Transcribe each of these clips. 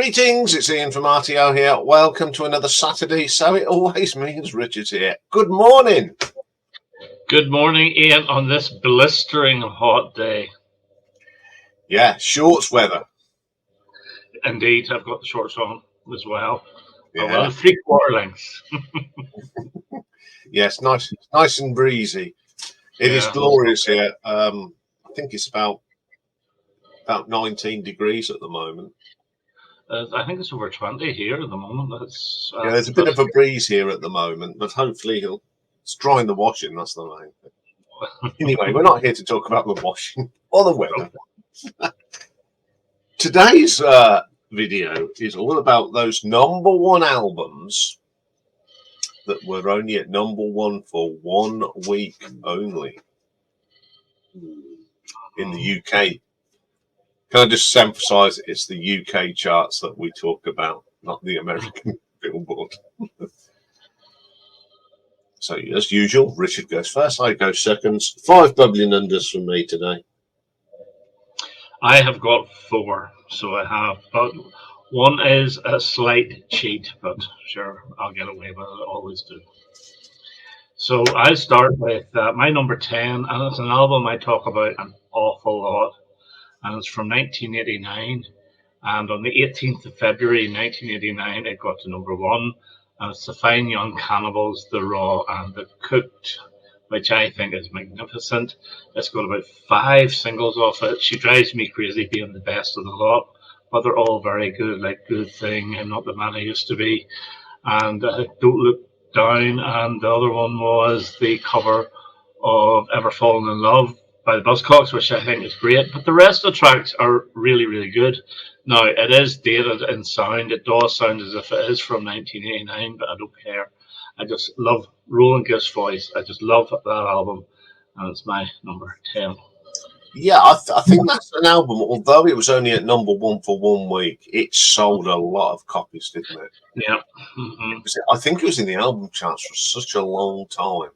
Greetings, it's Iain from RTO here. Welcome to another Saturday. So it always means Richard's here. Good morning. Good morning, Iain, on this blistering hot day. Yeah, shorts weather. Indeed, I've got the shorts on as well. Yeah. Oh, well, 3/4 lengths. Yes, nice and breezy. It is glorious here. I think it's about 19 degrees at the moment. I think it's over 20 here at the moment. Yeah, there's a bit of a breeze here at the moment, but hopefully it's drying the washing. That's the main thing. Anyway, we're not here to talk about the washing or the weather. Today's video is all about those #1 albums that were only at #1 for 1 week only in the UK. Can I just emphasize it's the UK charts that we talk about, not the American Billboard. So as usual, Richard goes first, I go seconds. 5 bubbling unders from me today. I have got 4, so I have, but one is a slight cheat, but sure, I'll get away with it, I always do. So I'll start with my number 10, and it's an album I talk about an awful lot, and it's from 1989, and on the 18th of February 1989 it got to #1, and it's the Fine Young Cannibals, The Raw and The Cooked, which I think is magnificent. It's got about 5 singles off it. She Drives Me Crazy being the best of the lot, but they're all very good, like Good Thing and Not the Man I Used to Be, and Don't Look Down, and the other one was the cover of Ever Fallen in Love by the Buzzcocks, which I think is great, but the rest of the tracks are really, really good. Now, it is dated in sound. It does sound as if it is from 1989, but I don't care. I just love Roland Gift's voice. I just love that album, and it's my number 10. Yeah, I think that's an album, although it was only at #1 for 1 week, it sold a lot of copies, didn't it? Yeah. I think it was in the album charts for such a long time.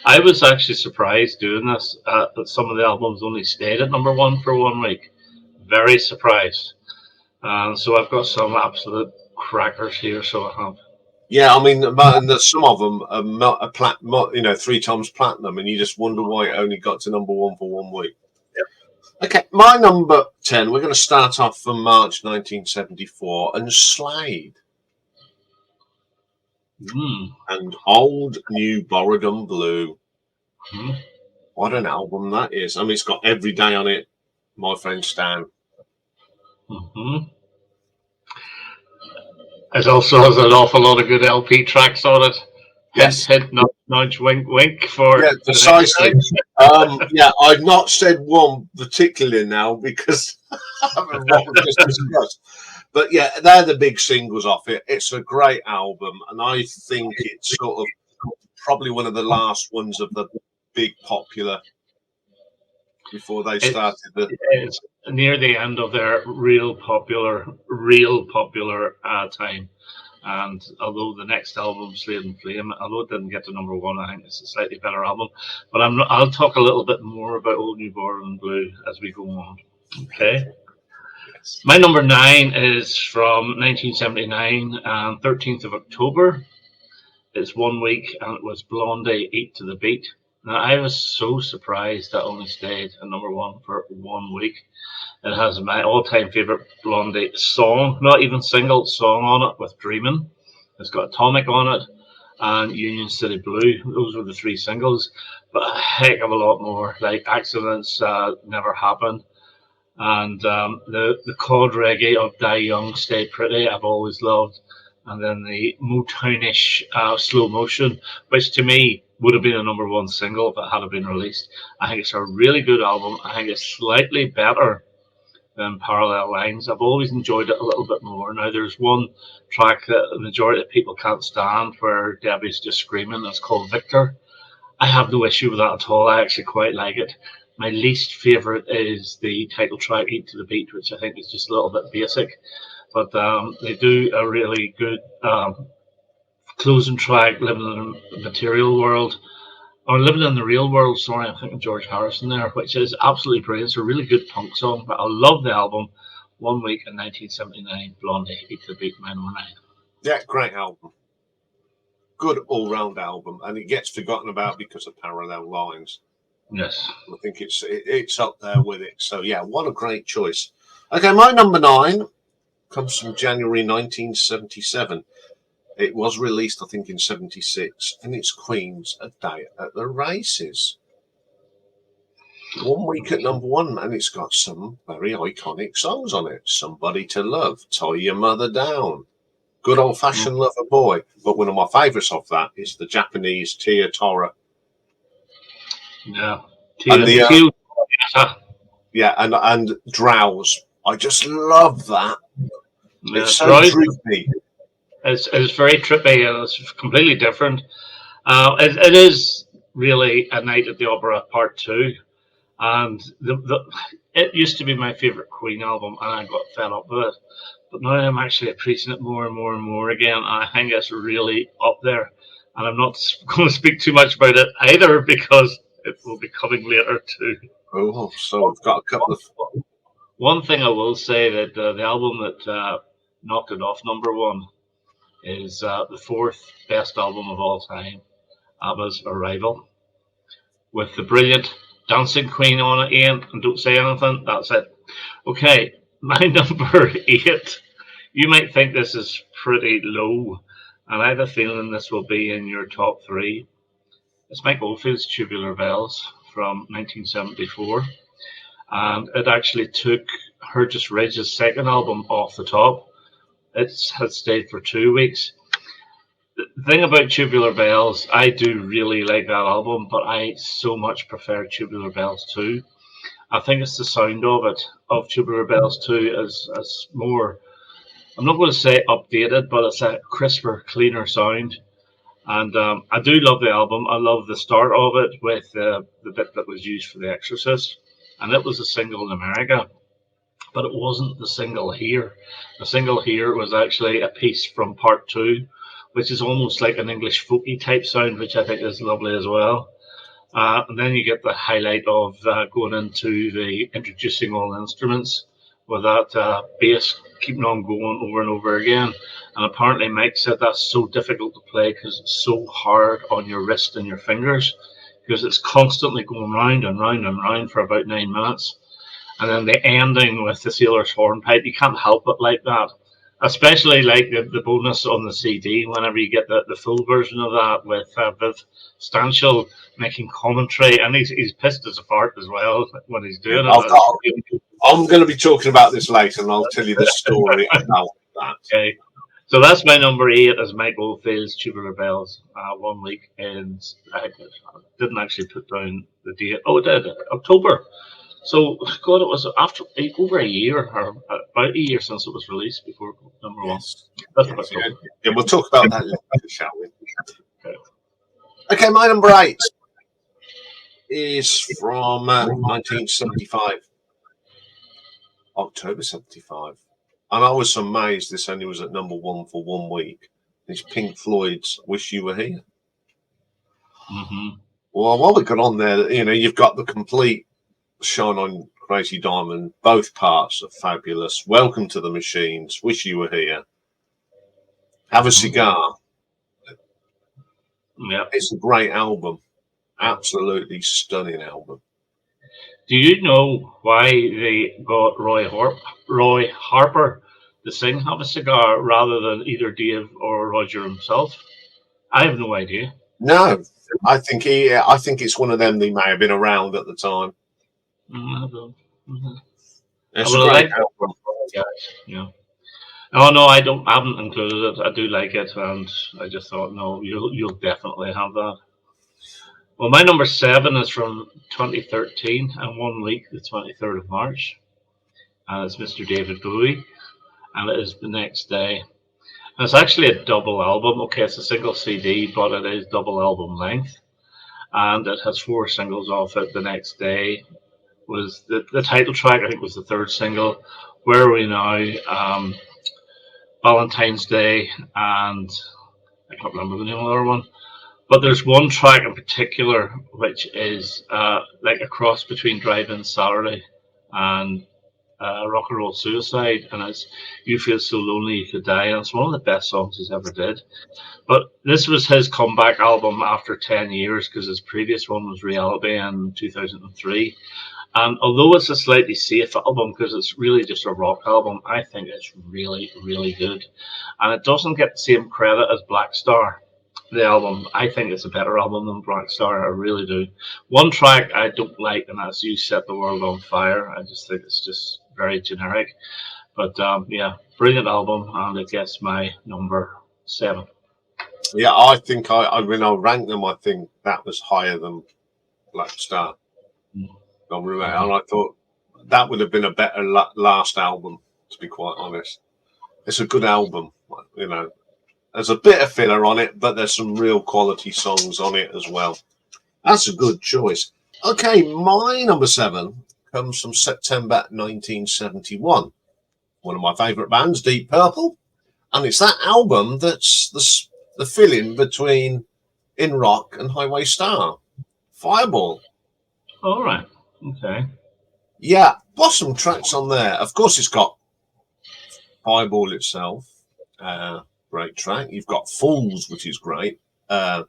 I was actually surprised doing this, that some of the albums only stayed at #1 for 1 week. Very surprised. And so I've got some absolute crackers here, so I have. Yeah, I mean, and some of them are 3 times platinum, and you just wonder why it only got to #1 for 1 week. Yep. Okay, my number 10, we're going to start off from March 1974, and Slade. And Old New Borrowed Blue. What an album that is. I mean, it's got Every Day on it, My Friend Stan. It also has an awful lot of good LP tracks on it. Yes. Hint, nudge, nudge, wink, wink. Yeah, precisely. Yeah, I've not said one particularly now because of what we've just discussed. But yeah, they're the big singles off it. It's a great album, and I think it's sort of probably one of the last ones of the big popular before they started. It's near the end of their real popular time. And although the next album, Slade and Flame, although it didn't get to #1, I think it's a slightly better album. But I'll talk a little bit more about Old New Borrowed Blue as we go on. Okay. Yes. My number 9 is from 1979, 13th of October. It's 1 week, and it was Blondie, Eat to the Beat. Now, I was so surprised that only stayed at #1 for 1 week. It has my all-time favorite Blondie song, not even single song on it, with Dreamin'. It's got Atomic on it and Union City Blue. Those were the 3 singles, but a heck of a lot more, like Accidents Never Happened. And the chord reggae of Die Young, Stay Pretty, I've always loved. And then the Motownish Slow Motion, which to me would have been a #1 single if it had been released. I think it's a really good album. I think it's slightly better than Parallel Lines. I've always enjoyed it a little bit more. Now, there's one track that the majority of people can't stand where Debbie's just screaming. It's called Victor. I have no issue with that at all. I actually quite like it. My least favorite is the title track, Eat to the Beat, which I think is just a little bit basic. But they do a really good closing track, Living in the Material World, or Living in the Real World, sorry, I think of George Harrison there, which is absolutely brilliant. It's a really good punk song, but I love the album. 1 Week in 1979, Blondie, Eat the Beat, my number 9. Yeah, great album. Good all-round album, and it gets forgotten about because of Parallel Lines. Yes. I think it's up there with it. So yeah, what a great choice. Okay, my number 9 comes from January 1977. It was released, I think, in 76, and it's Queen's A Day at the Races. 1 week at number 1, and it's got some very iconic songs on it. Somebody to Love, Tie Your Mother Down, Good Old Fashioned Lover Boy. But one of my favourites of that is the Japanese Tia Tora. Yeah. Yeah, and Drowse. I just love that. Yeah, it's so trippy. It's very trippy, and it's completely different. It is really A Night at the Opera Part 2. And it used to be my favourite Queen album, and I got fed up with it. But now I'm actually appreciating it more and more and more again, and I think it's really up there. And I'm not going to speak too much about it either, because it will be coming later too. Oh, so I've got a couple of... One thing I will say, that the album that knocked it off number 1 is the 4th best album of all time, ABBA's Arrival, with the brilliant Dancing Queen on it, Ian, and don't say anything. That's it. Okay, my number 8. You might think this is pretty low, and I have a feeling this will be in your top 3. It's Mike Oldfield's Tubular Bells from 1974, and it actually took Hergest Ridge's second album off the top. It had stayed for 2 weeks. The thing about Tubular Bells, I do really like that album, but I so much prefer Tubular Bells 2. I think it's the sound of it, of Tubular Bells 2, is more, I'm not going to say updated, but it's a crisper, cleaner sound. And I do love the album. I love the start of it with the bit that was used for The Exorcist. And it was a single in America, but it wasn't the single here. The single here was actually a piece from Part 2, which is almost like an English folky type sound, which I think is lovely as well. And then you get the highlight of going into the introducing all instruments with that bass keeping on going over and over again. And apparently Mike said that's so difficult to play because it's so hard on your wrist and your fingers, because it's constantly going round and round and round for about 9 minutes. And then the ending with the sailor's hornpipe, you can't help but like that. Especially like the bonus on the CD, whenever you get the full version of that with Viv Stanshall making commentary, and he's pissed as a fart as well when he's doing it. I'm going to be talking about this later, and I'll tell you the story about that. Okay, so that's my number 8 as Mike Oldfield's Tubular Bells. 1 week, and I didn't actually put down the date. Oh, it did, October. So, God, it was after over a year, or about a year since it was released before number 1. That's yeah, we'll talk about that later, shall we? Okay, my number 8 is from 1975, October 75. And I was amazed this only was at number 1 for 1 week. It's Pink Floyd's Wish You Were Here. Mm-hmm. Well, while we got on there, you've got the complete Shine On Crazy Diamond. Both parts are fabulous. Welcome to the Machines. Wish You Were Here. Have a Cigar. Yeah, it's a great album. Absolutely stunning album. Do you know why they got Roy Harper to sing Have a Cigar rather than either Dave or Roger himself? I have no idea. No, I think it's one of them. They may have been around at the time. Mm-hmm. It's a great album. Yeah. Oh no, I haven't included it. I do like it, and I just thought, no, you'll definitely have that. Well, my number 7 is from 2013 and 1 week, the 23rd of March, and it's Mr. David Bowie, and it is The Next Day. And it's actually a double album. Okay, it's a single CD, but it is double album length, and it has 4 singles off it. The Next Day was the title track. I think was the 3rd single. Where Are We Now? Valentine's Day, and I can't remember the name of the other one. But there's one track in particular which is like a cross between Drive-In Saturday and Rock and Roll Suicide, and it's You Feel So Lonely You Could Die, and it's one of the best songs he's ever did. But this was his comeback album after 10 years, because his previous one was Reality in 2003. And although it's a slightly safe album because it's really just a rock album, I think it's really, really good. And it doesn't get the same credit as Black Star, the album. I think it's a better album than Black Star. I really do. One track I don't like, and that's You Set the World on Fire. I just think it's just very generic. But yeah, brilliant album, and it gets my number 7. Yeah, I think when I ranked them, I think that was higher than Black Star. And I thought that would have been a better last album, to be quite honest. It's a good album, you know. There's a bit of filler on it, but there's some real quality songs on it as well. That's a good choice. Okay, my number 7 comes from September 1971. One of my favourite bands, Deep Purple. And it's that album that's the fill-in between In Rock and Highway Star, Fireball. All right. Okay. Yeah, blossom tracks on there. Of course, it's got Fireball itself, great track. You've got Fools, which is great, and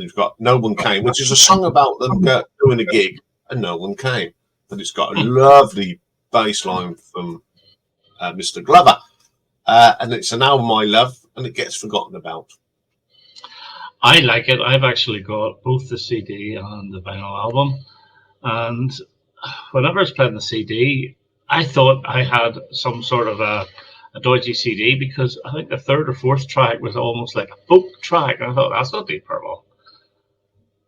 you've got No One Came, which is a song about them doing a gig and no one came. But it's got a lovely bass line from Mr. Glover, and it's an album I love, and it gets forgotten about. I like it. I've actually got both the CD and the vinyl album. And whenever I was playing the CD, I thought I had some sort of a dodgy CD, because I think the third or fourth track was almost like a folk track. And I thought, that's not Deep Purple.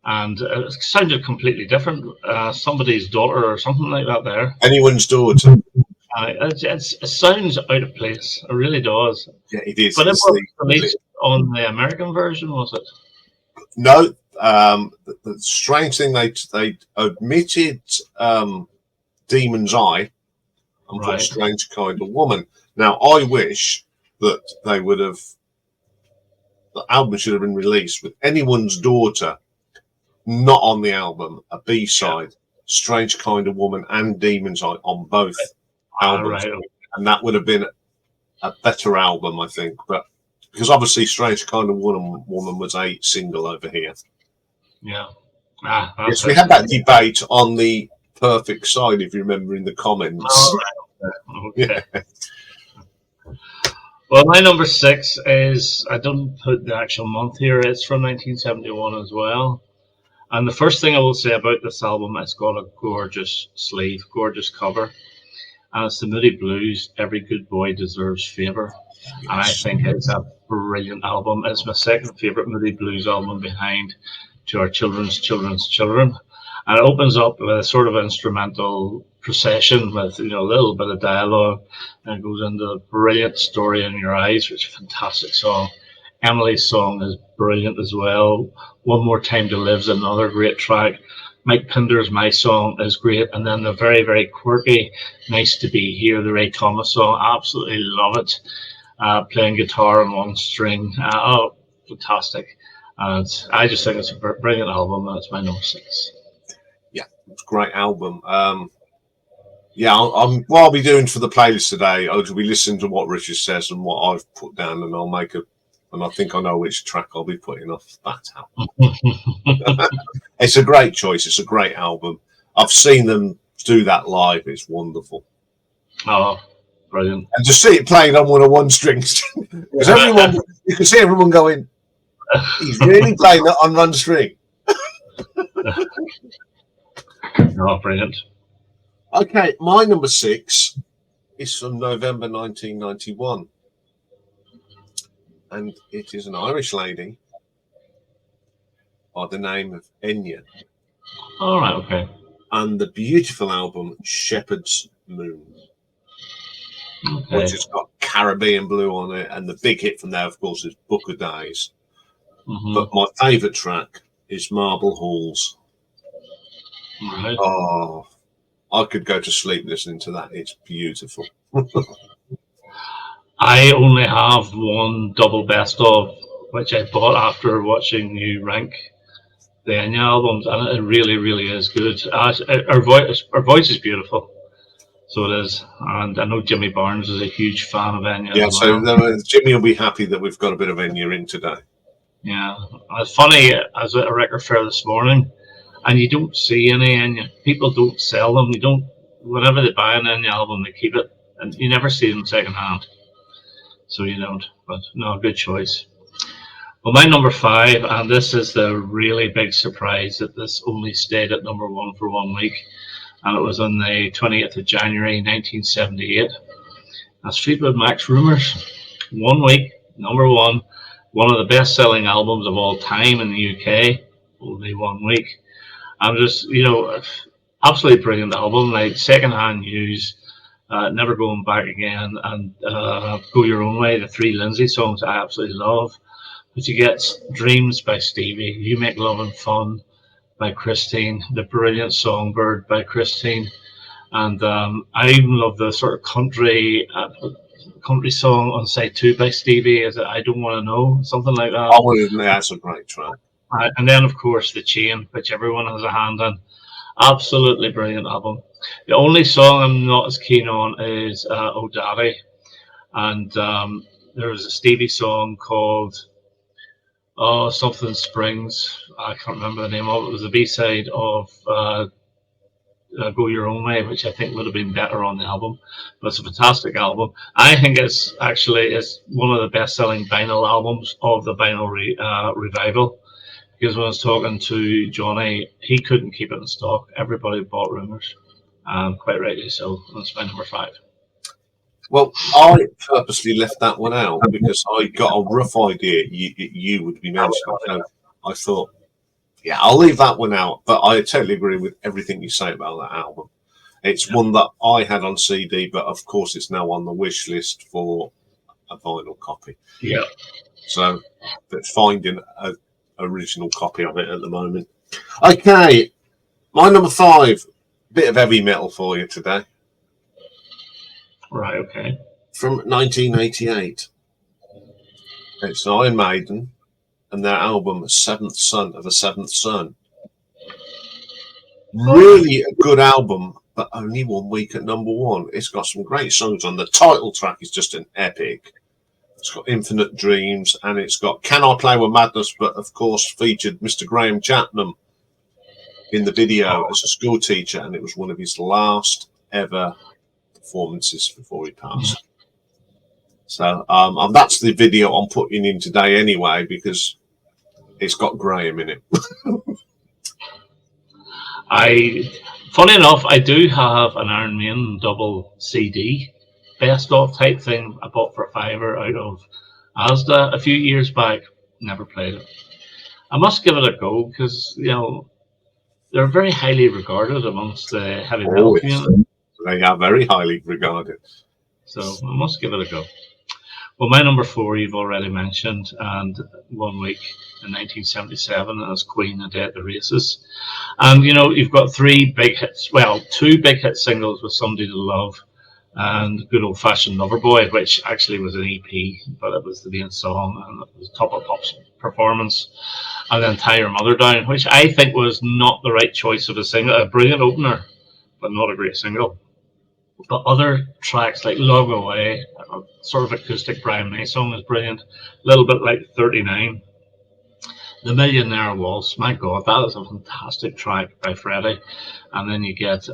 And it sounded completely different. Somebody's daughter or something like that there. Anyone's daughter. It sounds out of place. It really does. Yeah, it is. But it was released on the American version, was it? No. The strange thing, they omitted Demon's Eye and put Strange Kind of Woman. Now, I wish that they would have, the album should have been released with Anyone's Daughter not on the album, a B-side, Strange Kind of Woman and Demon's Eye on both albums. And that would have been a better album, I think. But because obviously Strange Kind of Woman was a single over here. Yeah. Yes, we had that debate on the Perfect Side, if you remember, in the comments. Oh, right. Okay. Yeah. Well, my number 6 is, I don't put the actual month here, it's from 1971 as well. And the first thing I will say about this album, it's got a gorgeous sleeve, gorgeous cover. And it's the Moody Blues, Every Good Boy Deserves Favor. Yes. And I think it's a brilliant album. It's my second favourite Moody Blues album behind To Our Children's Children's Children. And it opens up with a sort of instrumental procession with, a little bit of dialogue, and it goes into a brilliant Story in Your Eyes, which is a fantastic song. Emily's song is brilliant as well. One More Time to Live's another great track. Mike Pinder's My Song is great. And then the very, very quirky Nice to Be Here, the Ray Thomas song. Absolutely love it. Playing guitar on one string. Fantastic. And I just think it's a brilliant album, and it's my number 6. Yeah, it's a great album. What I'll be doing for the playlist today, I'll be listening to what Richard says and what I've put down, and I'll make and I think I know which track I'll be putting off that album. It's a great choice. It's a great album. I've seen them do that live. It's wonderful. Oh, brilliant. And to see it playing on one string, because you can see everyone going, he's really playing that on one string. Oh, brilliant. Okay, my number 6 is from November 1991. And it is an Irish lady by the name of Enya. All right, okay. And the beautiful album Shepherd's Moon, which has got Caribbean Blue on it. And the big hit from there, of course, is Book of Days. Mm-hmm. But my favourite track is Marble Halls. Right. Oh, I could go to sleep listening to that. It's beautiful. I only have one double best of, which I bought after watching you rank the Enya albums, and it really, really is good. Her voice is beautiful. So it is. And I know Jimmy Barnes is a huge fan of Enya Yeah, as so well. Jimmy will be happy that we've got a bit of Enya in today. Yeah. And it's funny, I was at a record fair this morning, and you don't see any Enya. People don't sell them. You don't, whenever they buy an Enya album, they keep it, and you never see them second hand. So you don't. But no, good choice. Well, my number 5, and this is the really big surprise that this only stayed at number 1 for 1 week, and it was on the 20th of January 1978. That's Fleetwood Mac's Rumours. 1 week, number 1, one of the best selling albums of all time in the UK, only 1 week. And just, absolutely brilliant album, like secondhand news. Never Going Back Again, and Go Your Own Way, the 3 Lindsay songs I absolutely love. But you get Dreams by Stevie, You Make Loving Fun by Christine, The Brilliant Songbird by Christine, and I even love the sort of country song on side 2 by Stevie, is it I Don't Want to Know, something like that. Oh, that's a great track. And then, of course, The Chain, which everyone has a hand in. Absolutely brilliant album. The only song I'm not as keen on is Oh Daddy, and there was a Stevie song called something Springs. I can't remember the name of it. It was the B-side of Go Your Own Way, which I think would have been better on the album. But it's a fantastic album. I think it's one of the best-selling vinyl albums of the vinyl revival. Because when I was talking to Johnny, he couldn't keep it in stock. Everybody bought Rumours, quite rightly so. That's my number 5. Well, I purposely left that one out because I got a rough idea you would be mentioning. So I thought, yeah, I'll leave that one out. But I totally agree with everything you say about that album. It's one that I had on CD, but of course it's now on the wish list for a vinyl copy. Yeah. So that's finding an original copy of it at the moment. Okay, my number 5, bit of heavy metal for you today. Right, okay. From 1988. It's Iron Maiden and their album Seventh Son of a Seventh Son. Really a good album, but only 1 week at number 1. It's got some great songs on. The title track is just an epic. It's got Infinite Dreams, and it's got Can I Play With Madness, but of course featured Mr. Graham Chapman in the video as a school teacher, and it was one of his last ever performances before he passed. So that's the video I'm putting in today anyway, because it's got Graham in it. Funny enough, I do have an Iron Maiden double CD best of type thing I bought for $5 out of Asda a few years back. Never played it. I must give it a go because they're very highly regarded amongst the heavy metal community. They are very highly regarded. So I must give it a go. Well, my number 4 you've already mentioned, and 1 week in 1977 as Queen A Day at the Races. And you've got 3 big hits. Well, 2 big hit singles with Somebody to Love and Good Old Fashioned Loverboy, which actually was an EP, but it was the main song and it was Top of Pop's performance. And then Tie Your Mother Down, which I think was not the right choice of a single, a brilliant opener, but not a great single. But other tracks like Love Away, a sort of acoustic Brian May song, is brilliant. A little bit like 39. The Millionaire Waltz, my God, that is a fantastic track by Freddie. And then you get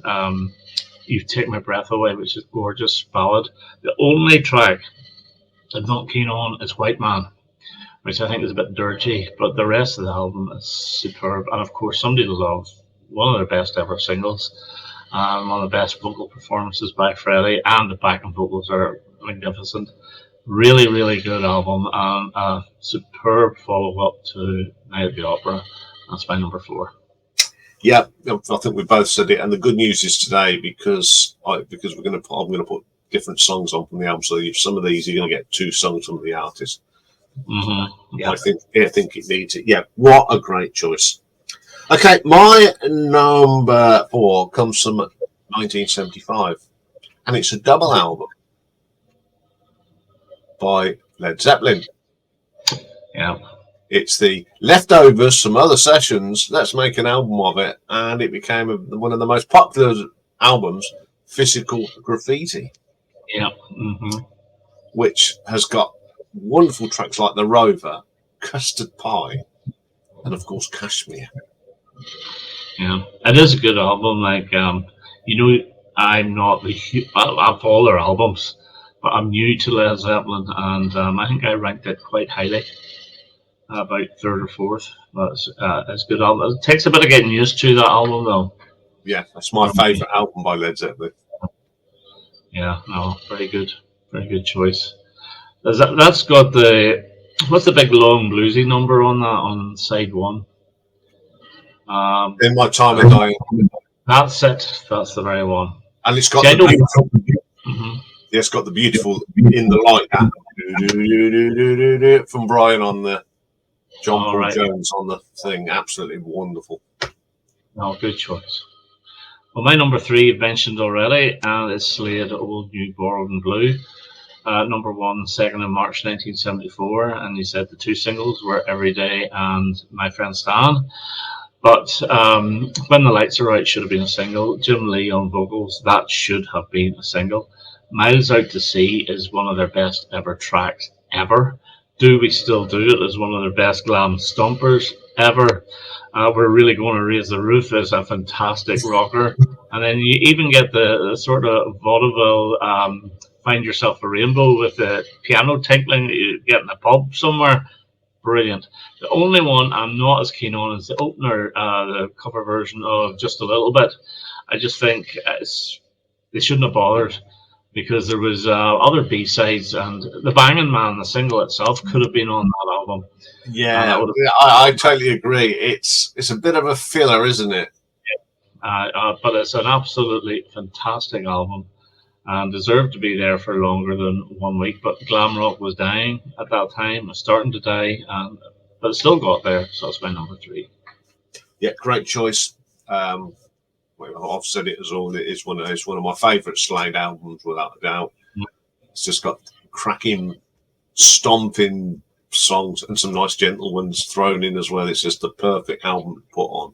You Take My Breath Away, which is gorgeous ballad. The only track I'm not keen on is White Man, which I think is a bit dirty, but the rest of the album is superb. And of course, Somebody to Love, one of their best ever singles. One of the best vocal performances by Freddie, and the backing vocals are magnificent. Really, really good album, and a superb follow-up to Night at the Opera. That's my number 4. Yeah, I think we both said it, and the good news is today because I'm going to put different songs on from the album. So some of these you're going to get 2 songs from the artist. Mm-hmm. Yeah, I think it needs it. Yeah, what a great choice. Okay, my number 4 comes from 1975, and it's a double album by Led Zeppelin. Yeah. It's the Leftovers, Some Other Sessions, let's make an album of it, and it became one of the most popular albums Physical Graffiti, Yeah. which has got wonderful tracks like The Rover, Custard Pie, and of course Kashmir. Yeah, it is a good album. Like, I'm not I've all their albums, but I'm new to Led Zeppelin, and I think I ranked it quite highly, about third or fourth. But it's a good album. It takes a bit of getting used to that album, though. Yeah, that's my favourite album by Led Zeppelin. Yeah, no, very good choice. That's got what's the big long bluesy number on that on side one? In My Time of Dying. That's it. That's the very one. And it's got it's got the beautiful In the Light from Brian on the John Paul Jones on the thing. Absolutely wonderful. No, good choice. Well, my number 3 you've mentioned already, and it's Slade, Old New Borrowed and Blue. Number 1, 2nd of March 1974, and he said the 2 singles were Every Day and My Friend Stan. But When the Lights Are Out should have been a single. Jim Lee on vocals, that should have been a single. Miles Out to Sea is one of their best ever tracks ever. Do We Still Do It is one of their best glam stompers ever. We're Really Going to Raise the Roof is a fantastic rocker. And then you even get the sort of vaudeville Find Yourself a Rainbow with the piano tinkling that you get in a pub somewhere. Brilliant. The only one I'm not as keen on is the opener, the cover version of Just a Little Bit. I just think they shouldn't have bothered, because there was other B-sides, and The Bangin' Man, the single itself, could have been on that album. Yeah, I totally agree. It's a bit of a filler, isn't it? But it's an absolutely fantastic album, and deserved to be there for longer than 1 week. But glam rock was dying at that time, it was starting to die, but it still got there. So it's my number 3. Yeah, great choice. I've said it as all. It's one of my favourite Slade albums, without a doubt. It's just got cracking, stomping songs and some nice gentle ones thrown in as well. It's just the perfect album to put on.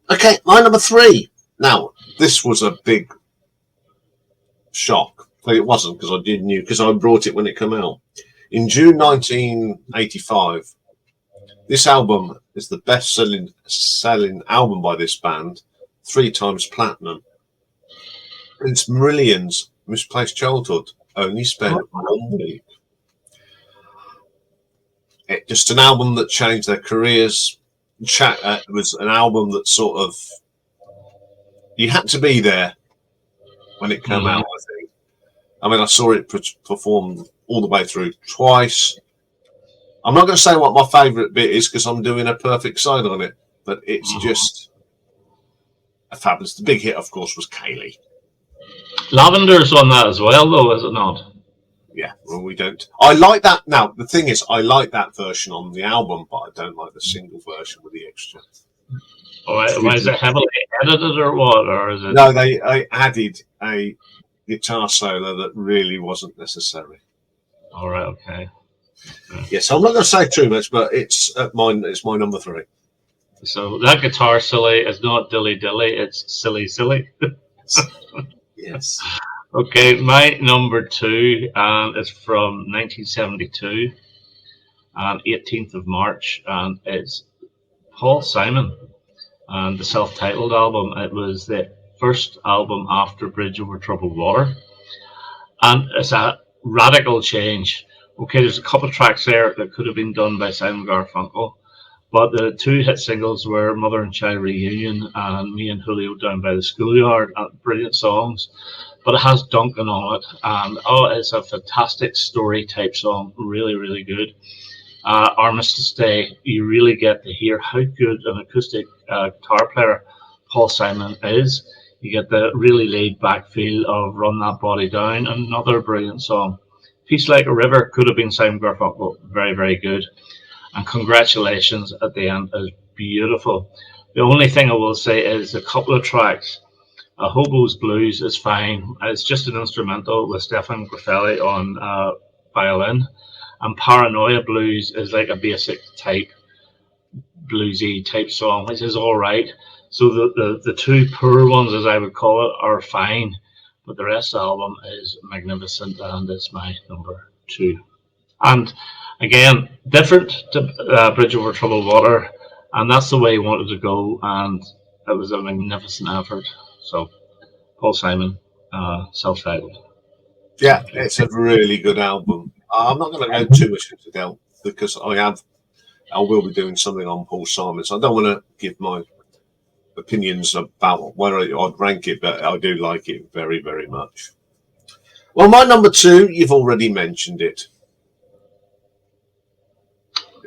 Okay, my number 3. Now, this was a big shock. Well, it wasn't, because I didn't know, because I brought it when it came out. In June 1985, this album is the best-selling album by this band, 3 times platinum. It's Marillion's Misplaced Childhood, only spent 1 week. It just an album that changed their careers. It was an album that sort of, you had to be there when it came out, I think. I mean, I saw it perform all the way through twice. I'm not going to say what my favourite bit is, because I'm doing a perfect side on it, but it's just a fabulous. The big hit, of course, was Kaylee. Lavender's on that as well, though, is it not? Yeah, well, we don't. I like that. Now, the thing is, I like that version on the album, but I don't like the single version with the extra. Why is it heavily edited or what? Or is it? No, they added a guitar solo that really wasn't necessary. All right, okay. Yes, I'm not going to say too much, but it's mine. It's my number 3. So that guitar silly is not dilly dilly; it's silly silly. Yes. Okay, my number 2 is from 1972, and 18th of March, and it's Paul Simon and the self-titled album. It was the first album after Bridge Over Troubled Water, and it's a radical change. Okay, there's a couple of tracks there that could have been done by Simon Garfunkel, but the 2 hit singles were Mother and Child Reunion and Me and Julio Down by the Schoolyard. Brilliant songs, but it has Duncan on it, and it's a fantastic story type song. Really, really good. Armistice Day, you really get to hear how good an acoustic guitar player Paul Simon is. You get the really laid back feel of Run That Body Down, another brilliant song. Peace Like a River could have been Simon Garfunkel, very, very good. And Congratulations at the end is beautiful. The only thing I will say is a couple of tracks. Hobo's Blues is fine. It's just an instrumental with Stefan Graffelli on violin. And Paranoia Blues is like a basic type. bluesy type song, which is all right. So the two poor ones, as I would call it, are fine, but the rest of the album is magnificent, and it's my number 2. And again, different to Bridge Over Troubled Water, and that's the way he wanted to go, and it was a magnificent effort. So, Paul Simon, self-titled. Yeah, it's a really good album. I'm not going to go too much into depth because I will be doing something on Paul Simon, so I don't want to give my opinions about whether I'd rank it, but I do like it very, very much. Well, my number 2, you've already mentioned it.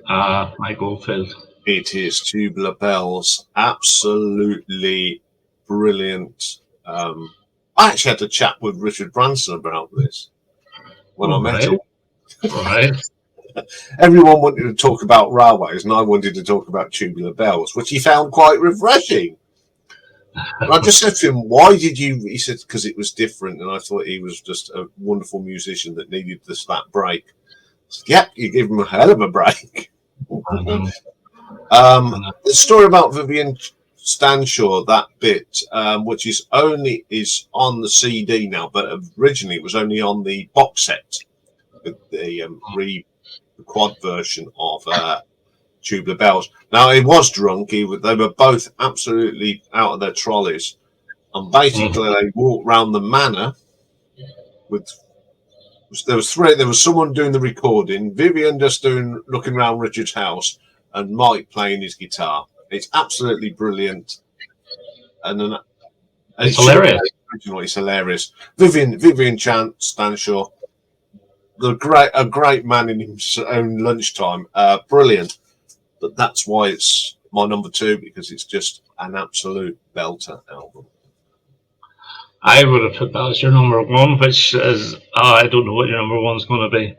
Mike Oldfield. It is Tubular Bells. Absolutely brilliant. I actually had a chat with Richard Branson about this when I met him. Right. Everyone wanted to talk about railways, and I wanted to talk about Tubular Bells, which he found quite refreshing. And I just said to him, "Why did you?" He said, "Because it was different, and I thought he was just a wonderful musician that needed that break." I said, "Yep, you give him a hell of a break." The story about Vivian Stanshaw, that bit, which is on the CD now, but originally it was only on the box set, with the quad version of Tubular Bells. Now, he was drunk. They were both absolutely out of their trolleys, and basically they walked round the manor with. There was someone doing the recording, Vivian just looking around Richard's house, and Mike playing his guitar. It's absolutely brilliant, and it's hilarious. It's hilarious. Vivian Stanshaw, a great man in his own lunchtime. Brilliant, but that's why it's my number 2, because it's just an absolute belter album. I would have put that as your number 1, which is, I don't know what your number 1's going to be.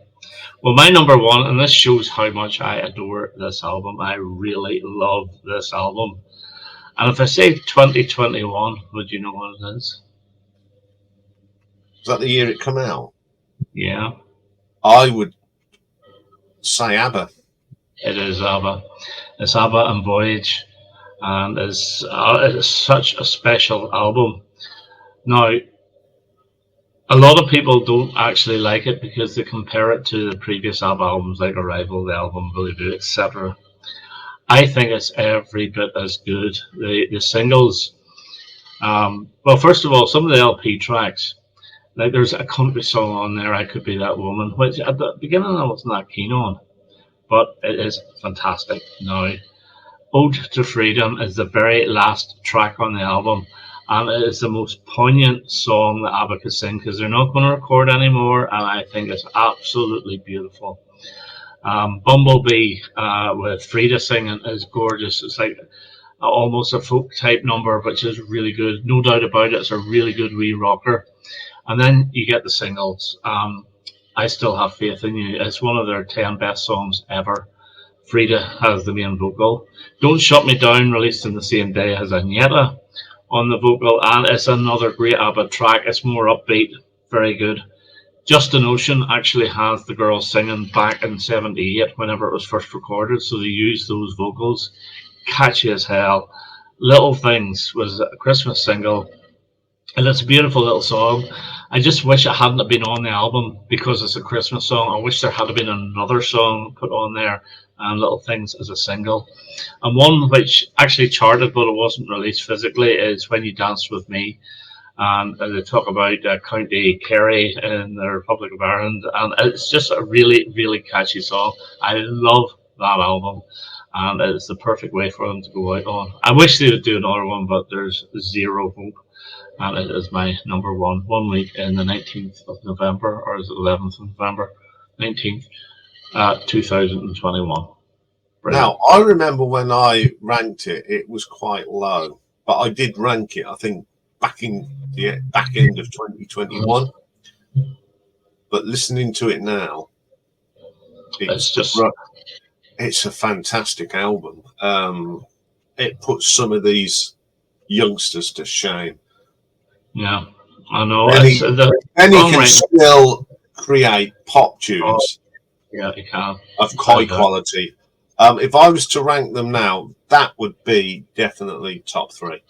Well, my number 1, and this shows how much I adore this album. I really love this album. And if I say 2021, would you know what it is? Is that the year it came out? Yeah. I would say ABBA. It is ABBA. It's ABBA and Voyage. And it's such a special album. Now, a lot of people don't actually like it because they compare it to the previous ABBA albums like Arrival, The Album, Billy Blue, etc. I think it's every bit as good. The singles, well, first of all, some of the LP tracks, like there's a country song on there, I Could Be That Woman, which at the beginning I wasn't that keen on, but it is fantastic now. Ode to Freedom is the very last track on the album, and it is the most poignant song that ABBA could sing because they're not going to record anymore, and I think it's absolutely beautiful. Bumblebee with Frida singing is gorgeous. It's like almost a folk type number, which is really good. No doubt about it, it's a really good wee rocker. And then you get the singles. I Still Have Faith in You. It's one of their 10 best songs ever. Frida has the main vocal. Don't Shut Me Down, released in the same day, has Agneta on the vocal, and it's another great ABBA track. It's more upbeat, very good. Just an Ocean actually has the girls singing back in '78 whenever it was first recorded, so they used those vocals. Catchy as hell. Little Things was a Christmas single, and it's a beautiful little song. I just wish it hadn't been on the album because it's a Christmas song. I wish there had been another song put on there, and Little Things as a single. And one which actually charted but it wasn't released physically is When You Danced With Me. And they talk about County Kerry in the Republic of Ireland, and it's just a really, really catchy song. I love that album, and it's the perfect way for them to go out on. I wish they would do another one, but there's zero hope, and it is my number 1. 1 week in the 19th of November, or is it 11th of November? 19th, 2021. Brilliant. Now, I remember when I ranked it, it was quite low, but I did rank it, I think, back in the back end of 2021. But listening to it now, it's a fantastic album. It puts some of these youngsters to shame. Yeah, I know. And he can still create pop tunes. Yeah, he can. Of high quality. If I was to rank them now, that would be definitely top 3.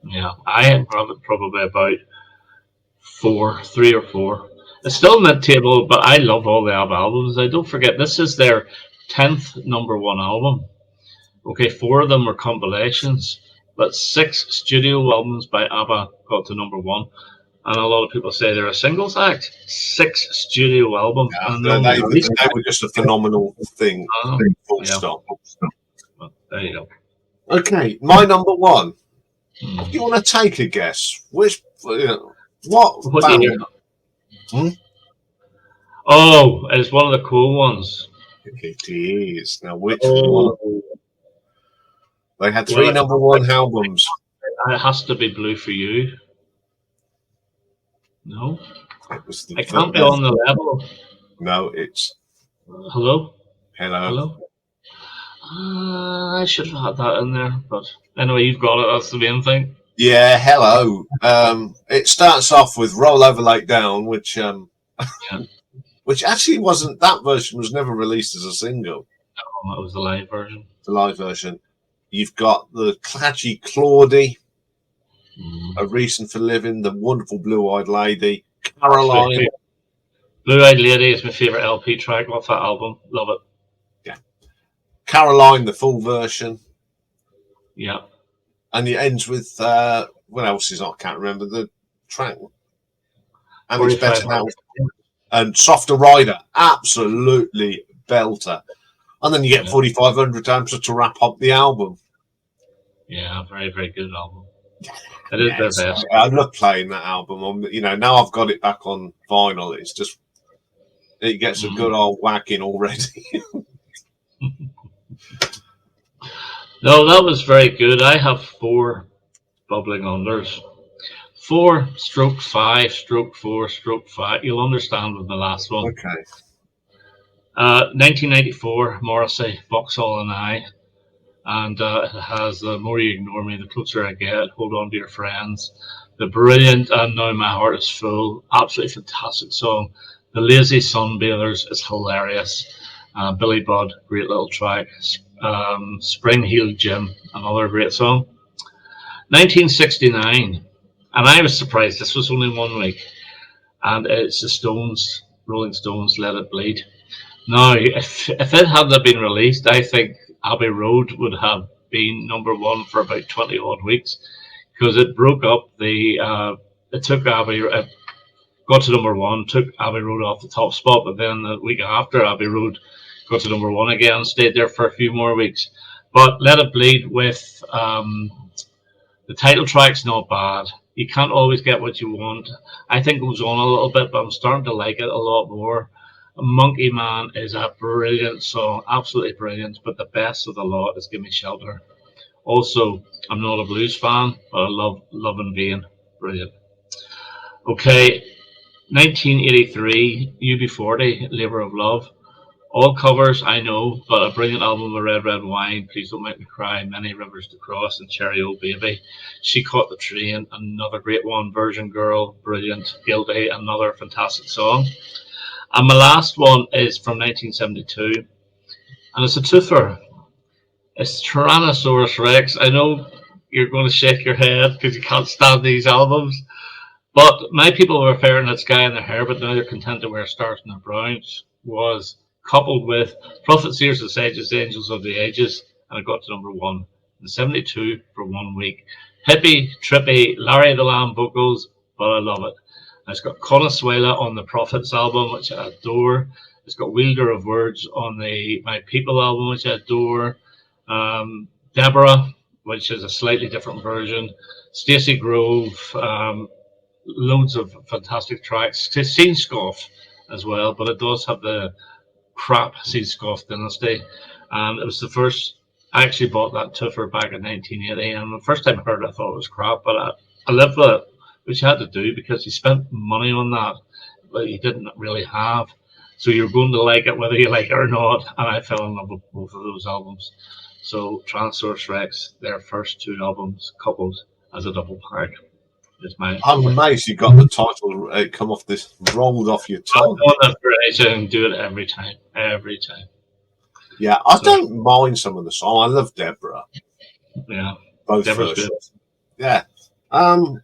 Yeah, I am probably about 3 or 4. It's still mid-table, but I love all the ABBA albums. I don't forget, this is their 10th #1 album. Okay, 4 of them were compilations, but 6 studio albums by ABBA got to #1. And a lot of people say they're a singles act. 6 studio albums, and Yeah, no they release. were just a phenomenal thing. Full Yeah. stop. Well, there you go. Okay, my #1. Hmm. Do you want to take a guess? Which, what band? Oh, it's one of the cool ones. It is. Now, which Oh, one? They had 3 #1 albums. it has to be Blue for You. No, It was I can't be on the level. No, it's Hello. Hello. I should have had that in there, but anyway, you've got it. That's the main thing. Yeah, Hello. It starts off with Roll Over Lake Down, which which actually wasn't. That version was never released as a single. Oh, it was the live version. The live version. You've got the Clatchy Claudie, A Reason for Living, the wonderful Blue Eyed Lady, Caroline. Blue Eyed Lady is my favorite LP track off that album. Love it. Yeah. Caroline, the full version. Yeah. And it ends with what else is I can't remember the track. And it's Better Now. And Softer Rider, absolutely belter. And then you get 4,500 amps to wrap up the album. Yeah, very, very good album. It is their best. I love playing that album. Now I've got it back on vinyl. It's just, it gets a good old whacking already. No, that was very good. I have 4 bubbling unders. 4 stroke 5 stroke 4 stroke 5. You'll understand with the last one. Okay. 1994, Morrissey, Vauxhall and I. And it has The More You Ignore Me, The Closer I Get, Hold On to Your Friends, the brilliant And Now My Heart Is Full, absolutely fantastic song. The Lazy Sunbathers is hilarious. Billy Budd, great little track. Spring Heeled Jim, another great song. 1969, and I was surprised this was only 1 week, and it's the Stones, Rolling Stones, Let It Bleed. Now, if it hadn't been released, I think Abbey Road would have been #1 for about 20 odd weeks, because it broke up it took got to #1, took Abbey Road off the top spot, but then the week after, Abbey Road got to #1 again, stayed there for a few more weeks. But Let It Bleed with the title track's not bad. You can't always get what you want. I think it goes on a little bit, but I'm starting to like it a lot more. Monkey Man is a brilliant song, absolutely brilliant, but the best of the lot is Give Me Shelter. Also, I'm not a blues fan, but I love Love in Vain. Brilliant. Okay, 1983, UB40, Labour of Love. All covers, I know, but a brilliant album with Red Red Wine, Please Don't Make Me Cry, Many Rivers to Cross, and Cherry Old Baby. She Caught the Train, another great one. Virgin Girl, brilliant. Guilty, another fantastic song. And my last one is from 1972, and it's a twofer. It's Tyrannosaurus Rex. I know you're going to shake your head because you can't stand these albums, but My People Were Fair and Had Sky in Their Hair, but Now They're Content to Wear Stars in Their Browns was coupled with Prophets, Seers, and Sages, Angels of the Ages, and it got to #1 in 72 for 1 week. Hippie, trippy, Larry the Lamb vocals, but I love it. And it's got Consuela on the Prophets album, which I adore. It's got Wielder of Words on the My People album, which I adore. Deborah, which is a slightly different version. Stacey Grove, loads of fantastic tracks. Scene Scoff as well, but it does have the crap Scene Scoff Dynasty. And it was the first, I actually bought that twofer back in 1980, and the first time I heard it, I thought it was crap, but I lived with it, which you had to do because you spent money on that, but you didn't really have. So you're going to like it whether you like it or not, and I fell in love with both of those albums. So Tyrannosaurus Rex, their first 2 albums coupled as a double pack. I'm amazed you got the title come off this, rolled off your tongue. I'm on that for age and do it every time. Yeah, I So, don't mind some of the song. I love Deborah. yeah, Both Deborah's good. versions. Yeah. I'm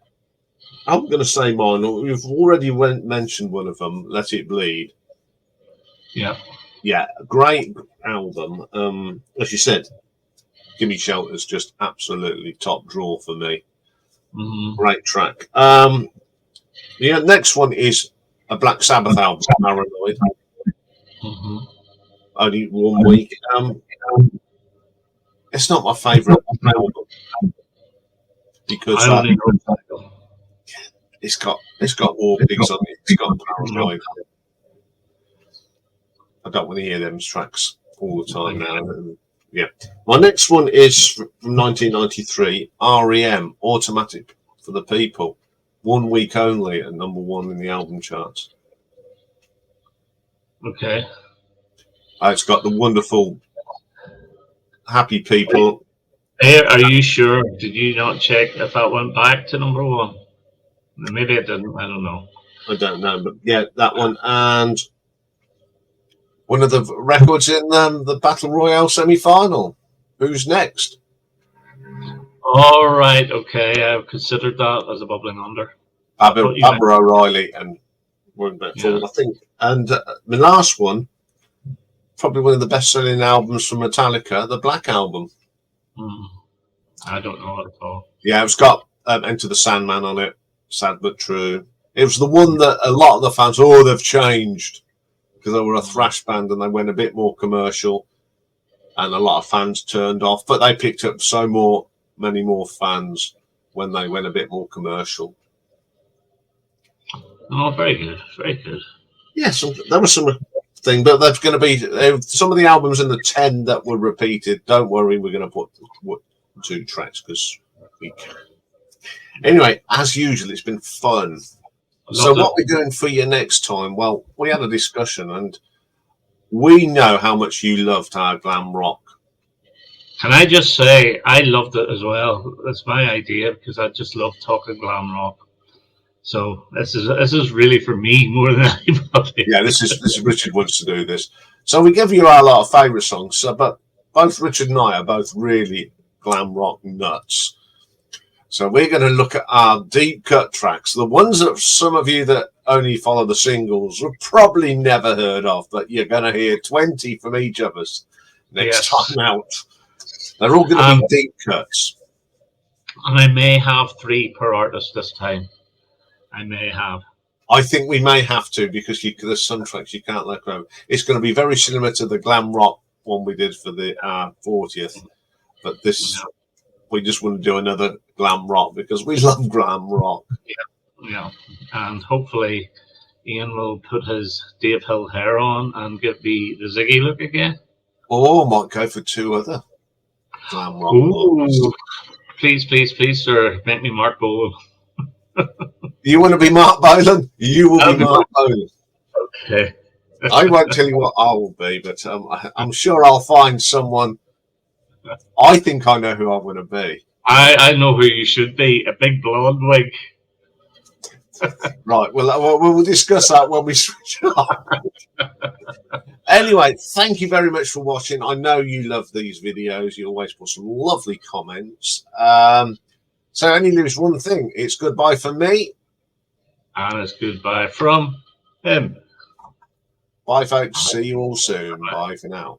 going to say mine. We've already mentioned one of them. Let It Bleed. Yeah. Yeah, great album. As you said, Gimme Shelter's just absolutely top draw for me. Great track. Yeah, next one is a Black Sabbath album, Paranoid. Only 1 week. It's not my favourite album because I only know the title. it's got War Pigs on it. It's got Paranoid. I don't want to hear them tracks all the time now. Yeah. My next one is from 1993, REM, Automatic for the People. 1 week only at #1 in the album charts. Okay. It's got the wonderful Happy People. Hey, are you sure? Did you not check if that went back to #1? Maybe it didn't. I don't know. I don't know, but yeah, that one. And one of the records in the Battle Royale semi-final. Who's next? All right. Okay. I've considered that as a bubbling under. Barbara O'Reilly and Warren Beckford, I think. And the last one, probably one of the best-selling albums from Metallica, the Black Album. I don't know it at all. Yeah, it's got Enter the Sandman on it. Sad but true. It was the one that a lot of the fans, they've changed because they were a thrash band and they went a bit more commercial, and a lot of fans turned off. But they picked up many more fans when they went a bit more commercial. Oh, very good, very good. Yes, there was some thing, but there's going to be some of the albums in the 10 that were repeated. Don't worry, we're going to put 2 tracks because we can. Anyway, as usual, it's been fun. So what we're doing for you next time? Well, we had a discussion, and we know how much you loved our glam rock. Can I just say I loved it as well? That's my idea because I just love talking glam rock. So this is really for me more than anybody. Yeah, this is Richard wants to do this. So we give you a lot of favourite songs, but both Richard and I are both really glam rock nuts. So we're going to look at our deep cut tracks, the ones that some of you that only follow the singles have probably never heard of, but you're going to hear 20 from each of us next time out. They're all going to be deep cuts. And I may have 3 per artist this time. I may have. I think we may have to because there's some tracks you can't let go. It's going to be very similar to the glam rock one we did for the 40th, but this we just want to do another glam rock because we love glam rock. Yeah, and hopefully Iain will put his Dave Hill hair on and give me the Ziggy look again. Or might go for 2 other glam rock. Ooh, please, sir, make me Mark Bowen. You want to be Mark Bolan? You will be Mark Bolan. Okay. I won't tell you what I will be, but I'm sure I'll find someone. I think I know who I want to be. I know who you should be. A big blonde wig. Right. Well, we'll discuss that when we switch on. Anyway, thank you very much for watching. I know you love these videos. You always put some lovely comments. So only leaves one thing. It's goodbye from me. And it's goodbye from him. Bye, folks. See you all soon. Bye for now.